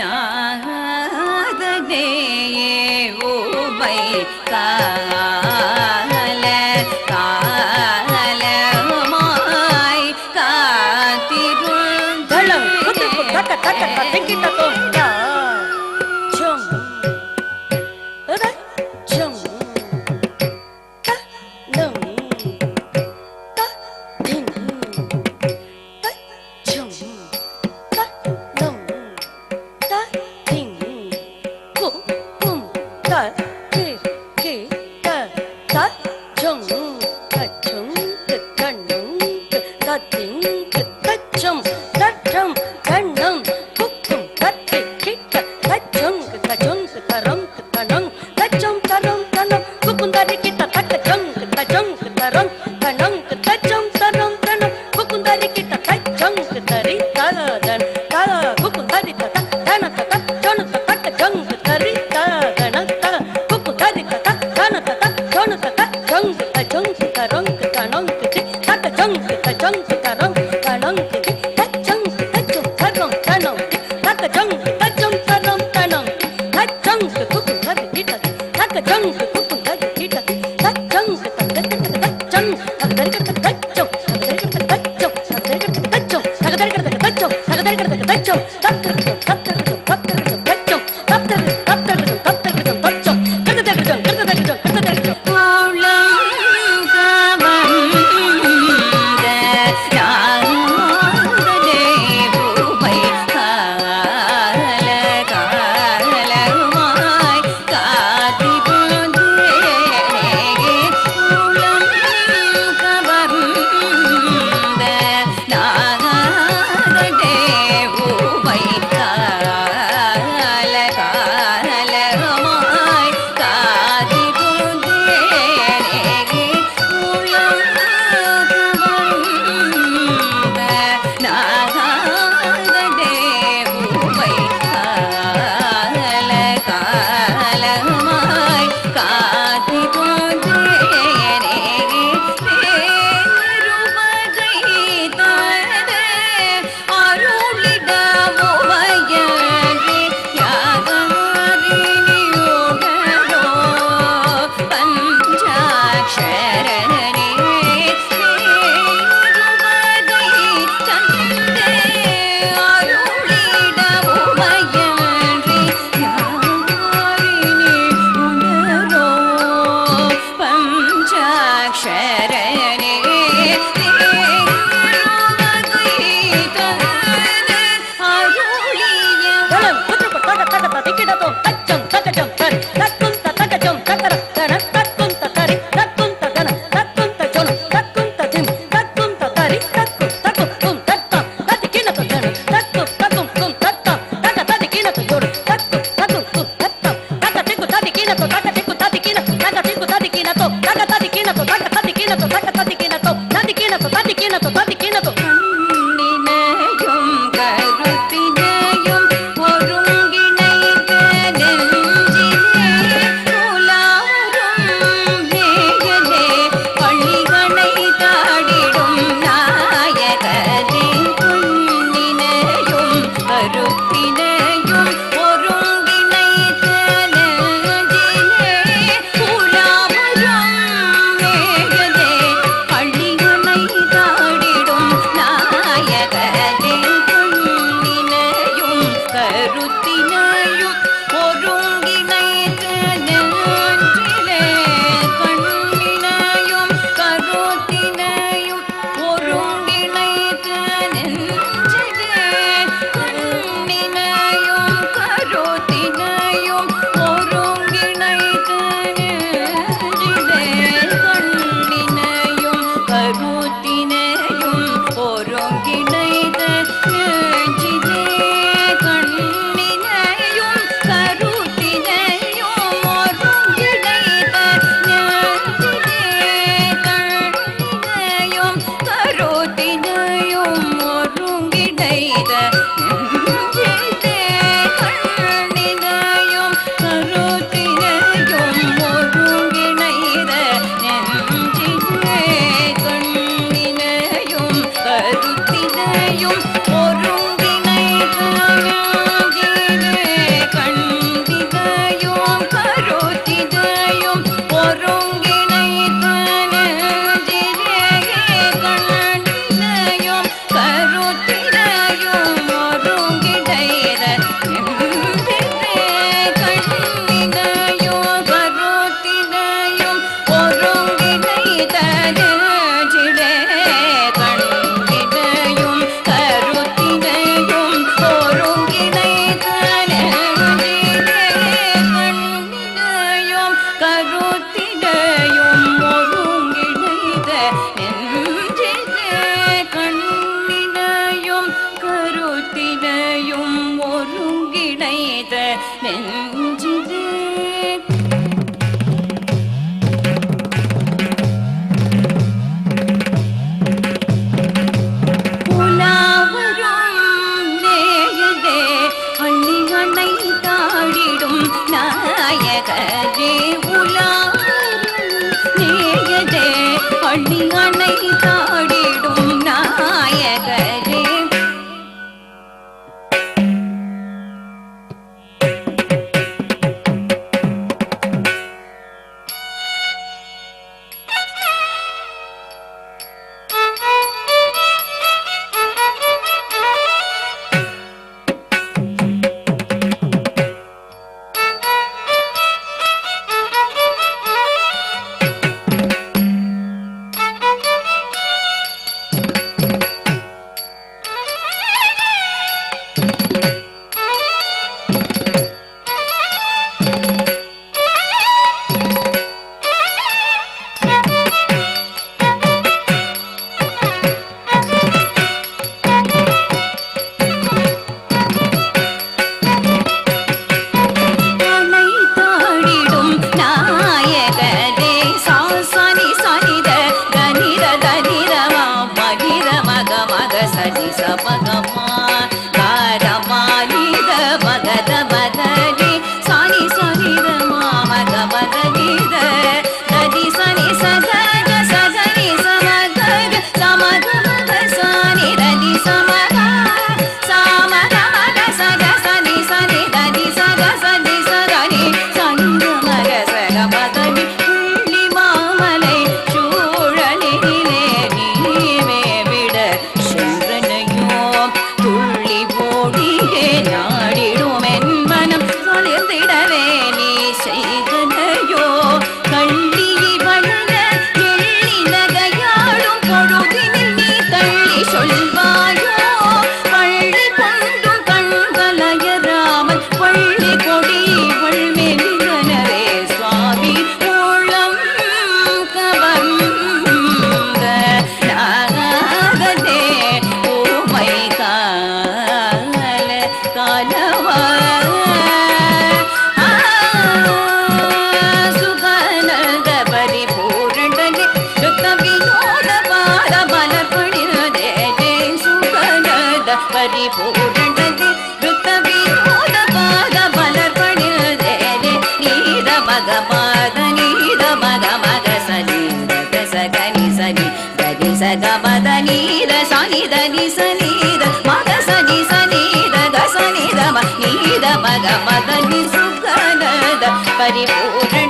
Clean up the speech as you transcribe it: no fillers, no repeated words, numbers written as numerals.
நாதனே ஓமை கால காலமாய் காத்திருள் தளம் குத்துக்கு தக்க தக்க தக்கிட்ட தோண்டா சம் அட சம் த நம் த தின் த சம் த நம் த தின் கு கும் த கே கே த த சம் த சம் த கண்ணும் த தின் த சம் த சம் கண்ணும் குக்கும் தத்தி கிட்ட தச்சம் தச்சம் தரம் தனம் தச்சம் தரம் தனம் குக்கும் தரி கிட்ட தச்சம் தச்சம் தரம் தனம் தச்சம் தரம் தனம் குக்கும் தரி கிட்ட தச்சம் தரி தரதன் தர குக்கும் தரி தன தன ஜொன தச்சம் தரி தன தர குக்கும் தரி தன ஜொன தச்சம் தச்சம் தரம் தனம் தச்சம் தச்சம் தரம் தனம் தச்சம் தச்சம் தரம் தனம் தச்சம் தச்சம் தரம் தனம் தச்சம் குக்கும் தரி கிட்ட தச்சம் குக்கும் தரி கிட்ட தச்சம் தச்சம் ஒருங்கிணைத நெஞ்சிலே கண்ணினை வெஞ்சிதே நாயகரே உலாரும் நேயதே பள்ளி அணை தாடிடும் நாயகரே நீத சனித நிசனித மக சனி சனித கசனித நீத மக மத நிசுகனத பரிபூரண